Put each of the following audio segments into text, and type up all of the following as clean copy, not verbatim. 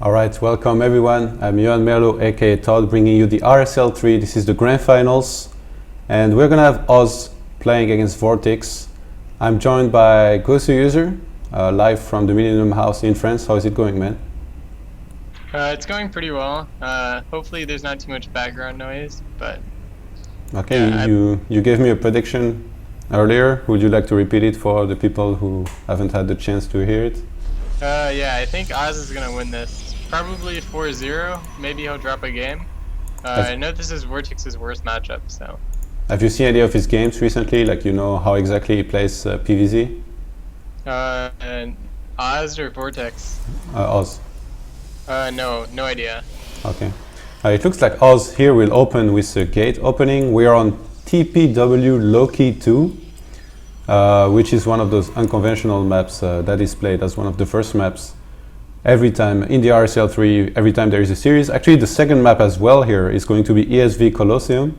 Alright, welcome everyone. I'm Johan Merlo, aka Todd, bringing you the RSL 3. This is the grand finals, and we're gonna have Oz playing against VortiX. I'm joined by Gosu User, live from the Millennium House in France. How is it going, man? It's going pretty well. Hopefully there's not too much background noise, but... Okay, yeah, you gave me a prediction earlier. Would you like to repeat it for the people who haven't had the chance to hear it? Yeah, I think Oz is gonna win this. Probably 4-0. Maybe he'll drop a game. I know this is VortiX's worst matchup, so... Have you seen any of his games recently? Like, you know how exactly he plays PvZ? And Oz or VortiX? Oz. No idea. Okay. It looks like Oz here will open with a gate opening. We are on TPW Loki II, which is one of those unconventional maps that is played as one of the first maps every time in the RSL 3, every time there is a series. Actually, the second map as well here is going to be ESV Colosseum.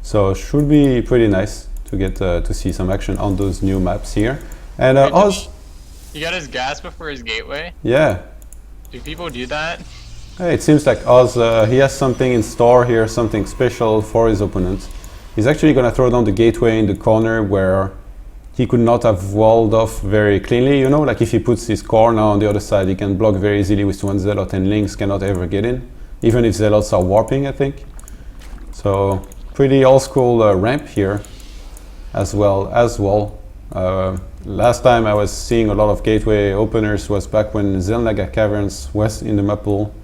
So should be pretty nice to get to see some action on those new maps here. And Oz... He got his gas before his gateway? Yeah. Do people do that? It seems like Oz, he has something in store here, something special for his opponent. He's actually going to throw down the gateway in the corner where he could not have walled off very cleanly, you know, like if he puts his core now on the other side, he can block very easily with one Zealot and Lynx cannot ever get in, even if Zealots are warping, I think. So, pretty old school ramp here as well. Last time I was seeing a lot of gateway openers was back when Zelnaga Caverns was in the map pool.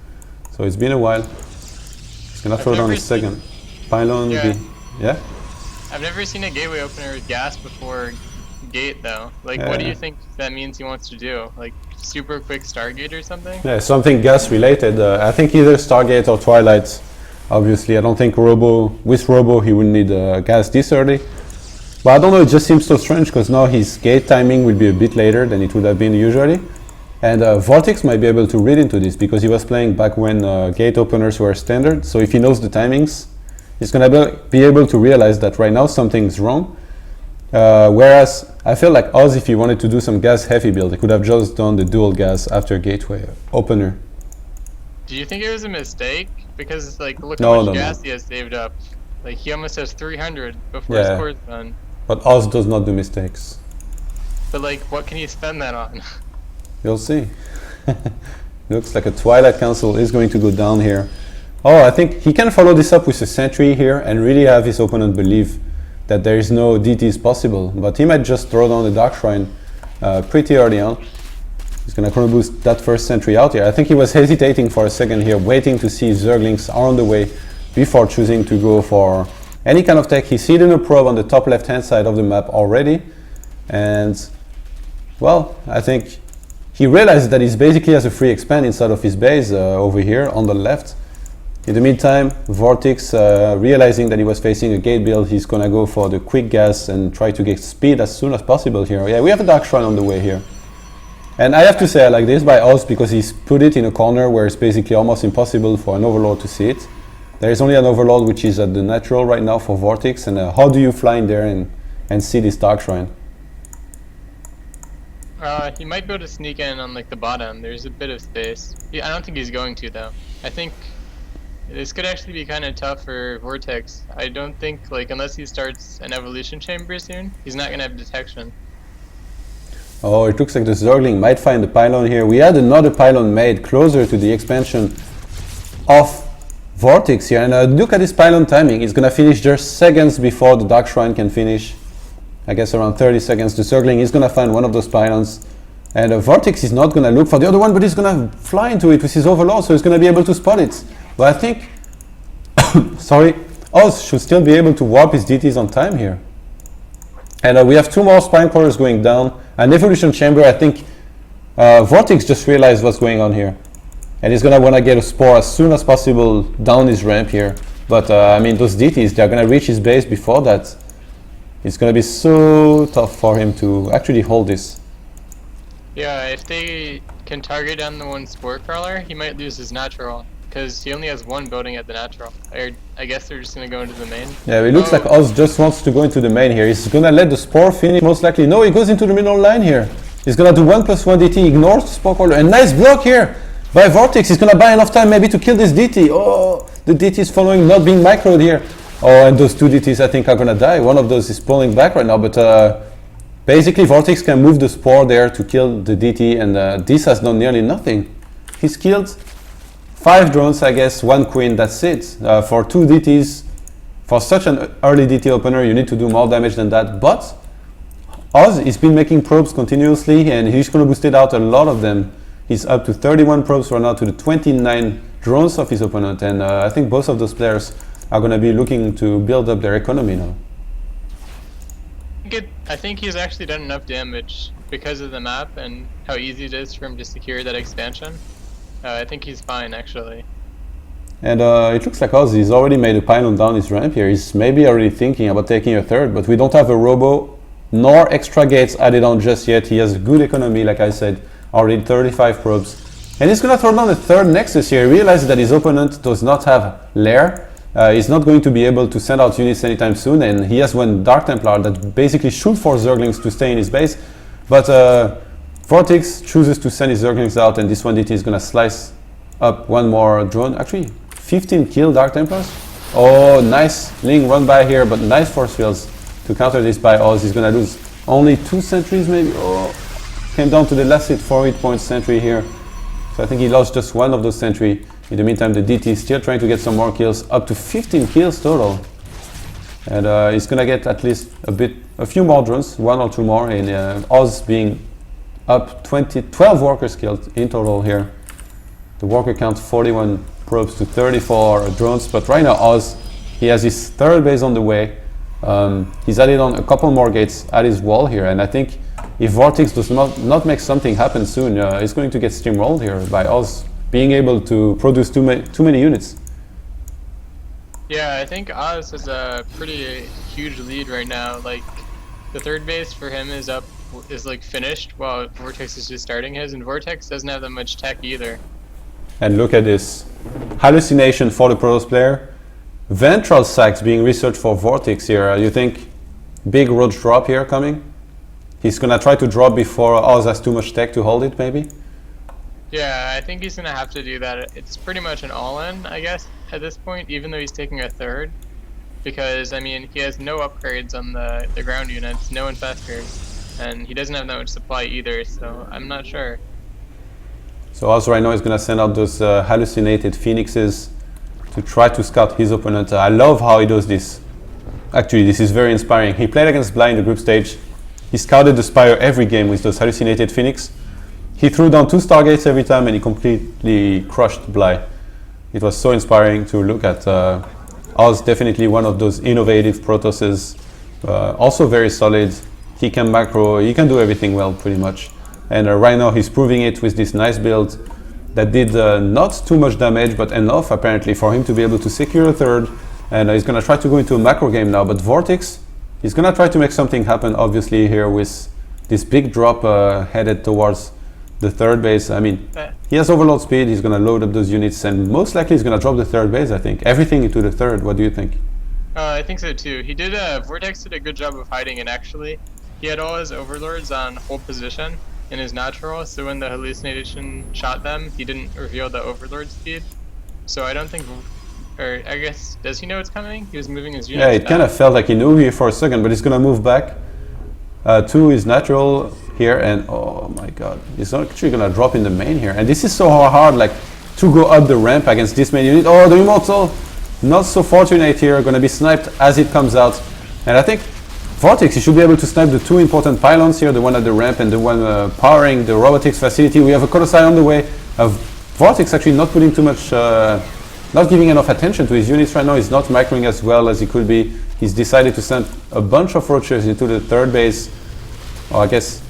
So it's been a while. He's gonna throw down the second pylon. Yeah? I've never seen a gateway opener with gas before gate though. Like, what do you think that means he wants to do? Like, super quick Stargate or something? Yeah, something gas related. I think either Stargate or Twilight. Obviously, I don't think with Robo he would need gas this early. But I don't know, it just seems so strange because now his gate timing will be a bit later than it would have been usually. And VortiX might be able to read into this because he was playing back when gate openers were standard. So if he knows the timings, he's going to be able to realize that right now something's wrong. Whereas I feel like Oz, if he wanted to do some gas heavy build, he could have just done the dual gas after gateway opener. Do you think it was a mistake? Because like, look how much gas he has saved up. Like, he almost has 300 before his core's done. But Oz does not do mistakes. But like, what can you spend that on? You'll see. Looks like a Twilight Council is going to go down here. Oh, I think he can follow this up with a Sentry here and really have his opponent believe that there is no DTs possible. But he might just throw down the Dark Shrine pretty early on. He's going to chrono boost that first Sentry out here. I think he was hesitating for a second here, waiting to see if Zerglings are on the way before choosing to go for any kind of tech. He's hidden a probe on the top left hand side of the map already. And, well, I think he realized that he basically has a free expand inside of his base over here on the left. In the meantime, VortiX, realizing that he was facing a gate build, he's gonna go for the quick gas and try to get speed as soon as possible here. Yeah, we have a Dark Shrine on the way here. And I have to say I like this by Oz because he's put it in a corner where it's basically almost impossible for an Overlord to see it. There is only an Overlord which is at the natural right now for VortiX, and how do you fly in there and see this Dark Shrine? He might be able to sneak in on like the bottom. There's a bit of space. I don't think he's going to though. I think this could actually be kind of tough for VortiX. I don't think, like, unless he starts an evolution chamber soon, he's not gonna have detection. Oh, it looks like the Zergling might find the pylon here. We had another pylon made closer to the expansion of VortiX here, and look at this pylon timing. It's gonna finish just seconds before the Dark Shrine can finish. I guess around 30 seconds. The Zergling is gonna find one of those pylons, and VortiX is not gonna look for the other one, but he's gonna fly into it with his Overlord, so he's gonna be able to spot it. But I think, sorry, Oz should still be able to warp his DTs on time here. And we have two more Spine Crawlers going down. An Evolution Chamber, I think VortiX just realized what's going on here. And he's gonna wanna get a Spore as soon as possible down his ramp here. But I mean, those DTs, they're gonna reach his base before that. It's gonna be so tough for him to actually hold this. Yeah, if they can target down the one Spore Crawler, he might lose his natural. Because he only has one building at the natural. I guess they're just going to go into the main. Yeah, it looks like Oz just wants to go into the main here. He's going to let the Spore finish most likely. No, he goes into the middle line here. He's going to do 1+1 DT, ignores the Spore Crawler. And nice block here! by VortiX. He's gonna buy enough time maybe to kill this DT. Oh, the DT is following, not being microed here. Oh, and those two DTs I think are gonna die. One of those is pulling back right now, but basically VortiX can move the Spore there to kill the DT, and this has done nearly nothing. He's killed 5 drones, I guess, 1 queen, that's it. For 2 DTs, for such an early DT opener, you need to do more damage than that, but Oz has been making probes continuously, and he's going to boost it out a lot of them. He's up to 31 probes right now to the 29 drones of his opponent, and I think both of those players are going to be looking to build up their economy now. I think he's actually done enough damage because of the map and how easy it is for him to secure that expansion. I think he's fine, actually. And it looks like Oz has already made a pylon down his ramp here. He's maybe already thinking about taking a third, but we don't have a robo nor extra gates added on just yet. He has good economy, like I said, already 35 probes. And he's going to throw down a third Nexus here. He realizes that his opponent does not have Lair. He's not going to be able to send out units anytime soon, and he has one Dark Templar that basically should force Zerglings to stay in his base. But VortiX chooses to send his Zerglings out, and this one DT is going to slice up one more drone. Actually, 15 kill Dark Templars. Oh, nice Ling run by here, but nice force fields to counter this by Oz. He's going to lose only 2 sentries maybe. Oh, came down to the last hit 4 hit point sentry here. So I think he lost just one of those sentry. In the meantime, the DT is still trying to get some more kills, up to 15 kills total. And he's going to get at least a few more drones, 1 or 2 more, and Oz being up 12 workers killed in total here. The worker count 41 probes to 34 drones, but right now Oz, he has his third base on the way. He's added on a couple more gates at his wall here, and I think if VortiX does not make something happen soon, he's going to get steamrolled here by Oz being able to produce too many units. Yeah, I think Oz has a pretty huge lead right now. Like, the third base for him is like finished while VortiX is just starting his, and VortiX doesn't have that much tech either. And look at this hallucination for the Protoss player. Ventral sacks being researched for VortiX here. You think big roach drop here coming? He's gonna try to drop before Oz has too much tech to hold it, maybe? Yeah, I think he's gonna have to do that. It's pretty much an all-in, I guess, at this point, even though he's taking a third. Because, I mean, he has no upgrades on the ground units, no infestors, and he doesn't have that much supply either, so I'm not sure. So Oz right now is gonna send out those hallucinated phoenixes to try to scout his opponent. I love how he does this. Actually, this is very inspiring. He played against Bly in the group stage. He scouted the Spire every game with those hallucinated phoenix. He threw down 2 Stargates every time and he completely crushed Bly. It was so inspiring to look at. Oz, definitely one of those innovative Protosses. Also very solid. He can macro, he can do everything well pretty much. And right now he's proving it with this nice build that did not too much damage, but enough apparently for him to be able to secure a third. And he's going to try to go into a macro game now, but VortiX, he's going to try to make something happen obviously here with this big drop headed towards the third base. I mean, he has overload speed, he's going to load up those units, and most likely he's going to drop the third base, I think. Everything into the third. What do you think? I think so too. He did, VortiX did a good job of hiding it actually. He had all his overlords on hold position in his natural, so when the hallucination shot them, he didn't reveal the overlord speed. So I don't think, or I guess, does he know it's coming? He was moving his units Yeah, it kind of felt like he knew here for a second, but he's going to move back to his natural here, and oh my god, he's actually going to drop in the main here. And this is so hard, like, to go up the ramp against this many units. Oh, the Immortal, not so fortunate here, going to be sniped as it comes out. And I think VortiX, he should be able to snipe the 2 important pylons here, the one at the ramp and the one powering the robotics facility. We have a Colossi on the way. VortiX actually not putting too much, not giving enough attention to his units right now. He's not microing as well as he could be. He's decided to send a bunch of roaches into the third base. Or I guess,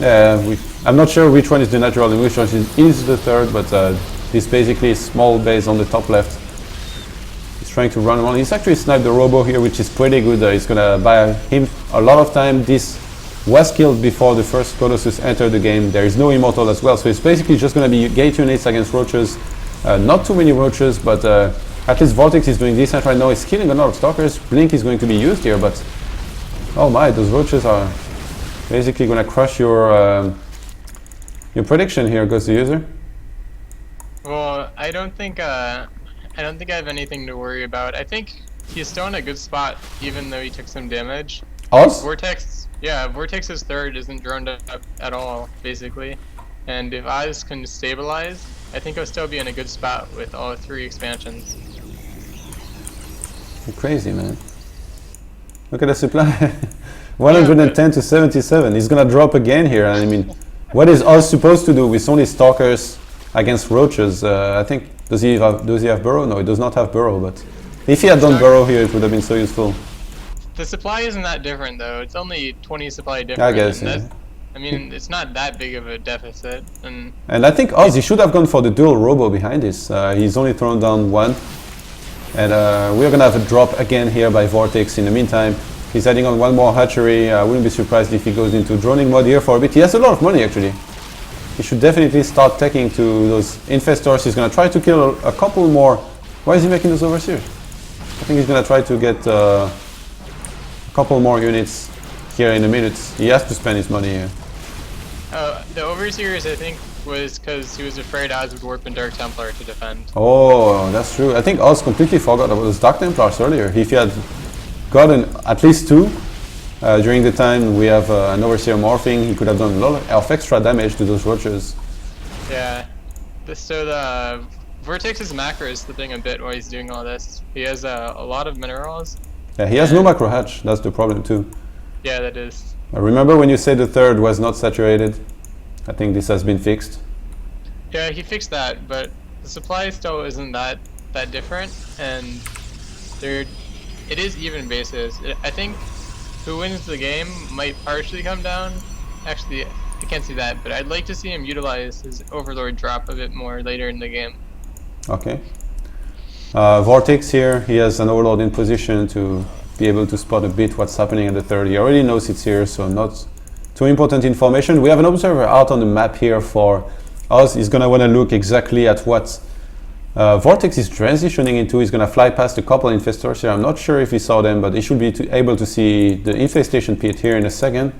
I'm not sure which one is the natural and which one is the third, but this basically is small base on the top left. He's trying to run around. He's actually sniped the robo here, which is pretty good. He's going to buy him a lot of time. This was killed before the first Colossus entered the game. There is no Immortal as well, so it's basically just going to be gate units against roaches. Not too many roaches, but at least VortiX is doing decent right now. He's killing a lot of Stalkers. Blink is going to be used here, but oh my, those roaches are basically going to crush your prediction here, goes the user. I don't think I have anything to worry about. I think he's still in a good spot, even though he took some damage. Oz? Vortex's third isn't droned up at all, basically. And if Oz can stabilize, I think he'll still be in a good spot with all 3 expansions. You're crazy, man. Look at the supply. 110 to 77. He's gonna drop again here. I mean, what is Oz supposed to do with only stalkers against roaches? I think does he have burrow? No, he does not have burrow. But if he had done burrow here, it would have been so useful. The supply isn't that different though. It's only 20 supply different. I guess. Yeah. I mean, it's not that big of a deficit. And I think Oz, he should have gone for the dual robo behind this. He's only thrown down 1. And we're going to have a drop again here by VortiX. In the meantime, he's adding on 1 more hatchery. I wouldn't be surprised if he goes into droning mode here for a bit. He has a lot of money, actually. He should definitely start taking to those infestors. He's going to try to kill a couple more. Why is he making those overseers? I think he's going to try to get a couple more units here in a minute. He has to spend his money here. The overseers, I think, was because he was afraid Oz would warp in Dark Templar to defend. Oh, that's true. I think Oz completely forgot about those Dark Templars earlier. If he had gotten at least 2 during the time we have an overseer morphing, he could have done a lot of extra damage to those roaches. Yeah. So the VortiX's macro is slipping a bit while he's doing all this. He has a lot of minerals. Yeah, he has no macro hatch. That's the problem too. Yeah, that is. Remember when you said the third was not saturated? I think this has been fixed. Yeah, he fixed that, but the supply still isn't that different, and it is even bases. I think who wins the game might partially come down. Actually, I can't see that, but I'd like to see him utilize his Overlord drop a bit more later in the game. Okay. VortiX here, he has an Overlord in position to be able to spot a bit what's happening at the third. He already knows it's here, so not too important information. We have an observer out on the map here for Oz. He's going to want to look exactly at what VortiX is transitioning into. He's going to fly past a couple infestors here. I'm not sure if he saw them, but he should be able to see the infestation pit here in a second.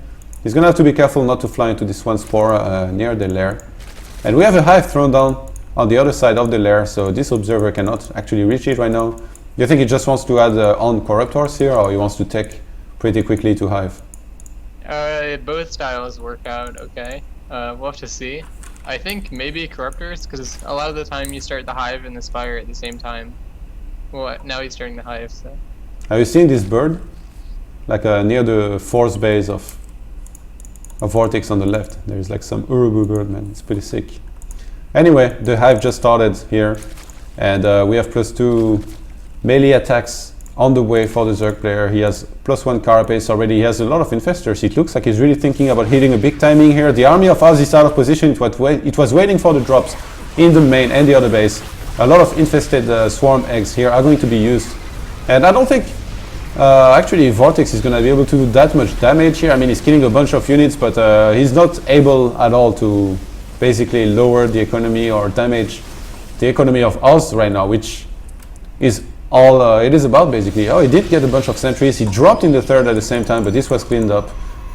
He's going to have to be careful not to fly into this one spore near the lair. And we have a hive thrown down on the other side of the lair, so this observer cannot actually reach it right now. Do you think he just wants to add on corruptors here, or he wants to take pretty quickly to hive? Both styles work out okay. We'll have to see. I think maybe corruptors, because a lot of the time you start the hive and the spire at the same time. Well, now he's starting the hive, so. Have you seen this bird? Like near the force base of VortiX on the left. There's like some Urubu bird, man. It's pretty sick. Anyway, the hive just started here, and we have +2 melee attacks on the way for the Zerg player. He has +1 carapace already. He has a lot of infestors. It looks like he's really thinking about hitting a big timing here. The army of Oz is out of position. It was waiting for the drops in the main and the other base. A lot of infested swarm eggs here are going to be used. And I don't think actually VortiX is going to be able to do that much damage here. I mean, he's killing a bunch of units, but he's not able at all to basically lower the economy or damage the economy of Oz right now, which is all it is about basically. Oh, he did get a bunch of sentries. He dropped in the third at the same time, but this was cleaned up.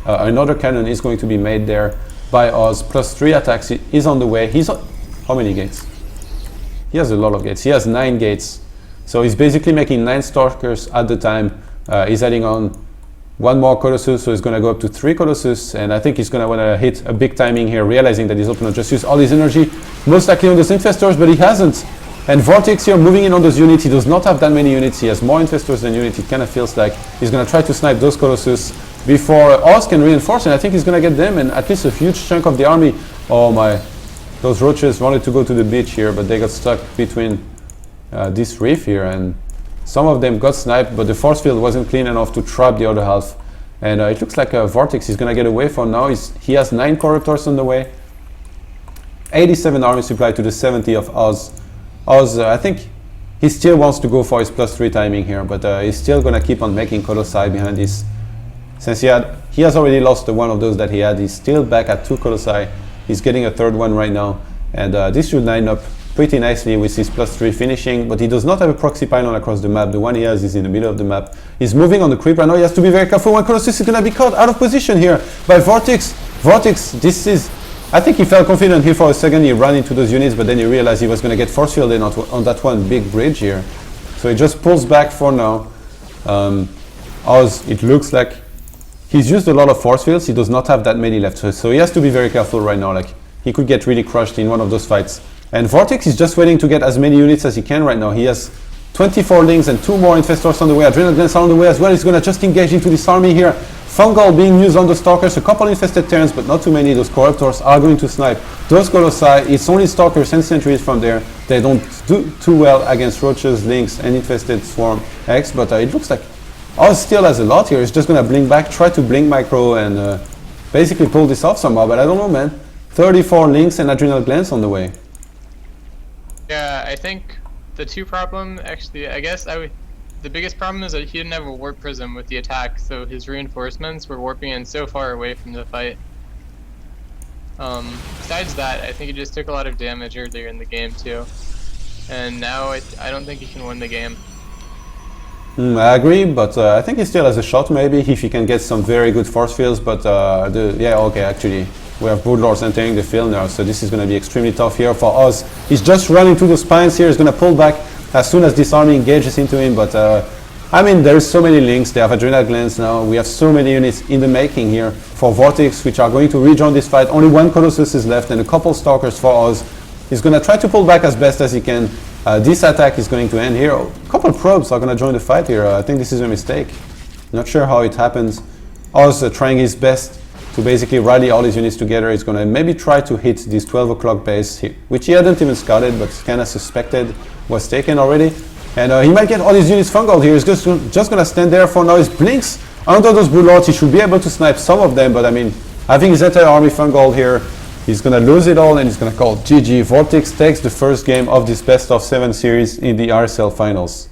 Another cannon is going to be made there by Oz. +3 attacks is on the way. He's on how many gates? He has a lot of gates. He has 9 gates. So he's basically making 9 stalkers at the time. He's adding on 1 more Colossus, so he's going to go up to 3 Colossus, and I think he's going to want to hit a big timing here, realizing that his opponent just used all his energy, most likely on those infestors, but he hasn't. And VortiX here moving in on those units. He does not have that many units. He has more infestors than units. It kind of feels like he's going to try to snipe those Colossus before Oz can reinforce, and I think he's going to get them and at least a huge chunk of the army. Oh my, those roaches wanted to go to the beach here, but they got stuck between this reef here, and some of them got sniped, but the force field wasn't clean enough to trap the other half. And it looks like VortiX is going to get away for now. He has 9 corruptors on the way. 87 army supply to the 70 of Oz. Oz, I think he still wants to go for his +3 timing here, but he's still going to keep on making Colossi behind this. Since he has already lost the one of those that he had, he's still back at 2 Colossi. He's getting a 3rd one right now, and this should line up pretty nicely with his +3 finishing, but he does not have a proxy pylon across the map. The one he has is in the middle of the map. He's moving on the creep right now. He has to be very careful. One Colossus is going to be caught out of position here by VortiX. VortiX, this is I think he felt confident here for a second. He ran into those units, but then he realized he was going to get force fielded on that one big bridge here. So he just pulls back for now. Oz, it looks like he's used a lot of force fields. He does not have that many left, so he has to be very careful right now. Like, he could get really crushed in one of those fights. And VortiX is just waiting to get as many units as he can right now. He has 24 Lings and 2 more Infestors on the way. Adrenal Glands are on the way as well. He's going to just engage into this army here. Fungal being used on the Stalkers, a couple infested Terrans, but not too many. Those Corruptors are going to snipe those Colossi. It's only Stalkers and Sentries from there. They don't do too well against Roaches, Lynx, and infested Swarm X, but it looks like Oz still has a lot here. He's just going to blink back, try to blink micro, and basically pull this off somehow, but I don't know, man. 34 Lynx and Adrenal Glands on the way. Yeah, I think the two problem, actually, I guess the biggest problem is that he didn't have a warp prism with the attack, so his reinforcements were warping in so far away from the fight. Besides that, I think he just took a lot of damage earlier in the game too, and now I don't think he can win the game. I agree, but I think he still has a shot maybe if he can get some very good force fields, but yeah, okay, actually. We have Broodlords entering the field now, so this is going to be extremely tough here for Oz. He's just running through the spines here. He's going to pull back as soon as this army engages into him, but I mean, there's so many Lynx. They have Adrenal Glands now. We have so many units in the making here for VortiX, which are going to rejoin this fight. Only 1 Colossus is left and a couple Stalkers for Oz. He's going to try to pull back as best as he can. This attack is going to end here. A couple probes are going to join the fight here. I think this is a mistake. Not sure how it happens. Oz trying his best to basically rally all his units together. He's going to maybe try to hit this 12 o'clock base, which he hadn't even scouted, but kind of suspected was taken already. And he might get all his units fungal here. He's just going to stand there for now. He blinks under those Blue Lords. He should be able to snipe some of them, but I mean, having his entire army fungal here, he's going to lose it all, and he's going to call GG. VortiX takes the first game of this best of 7 series in the RSL Finals.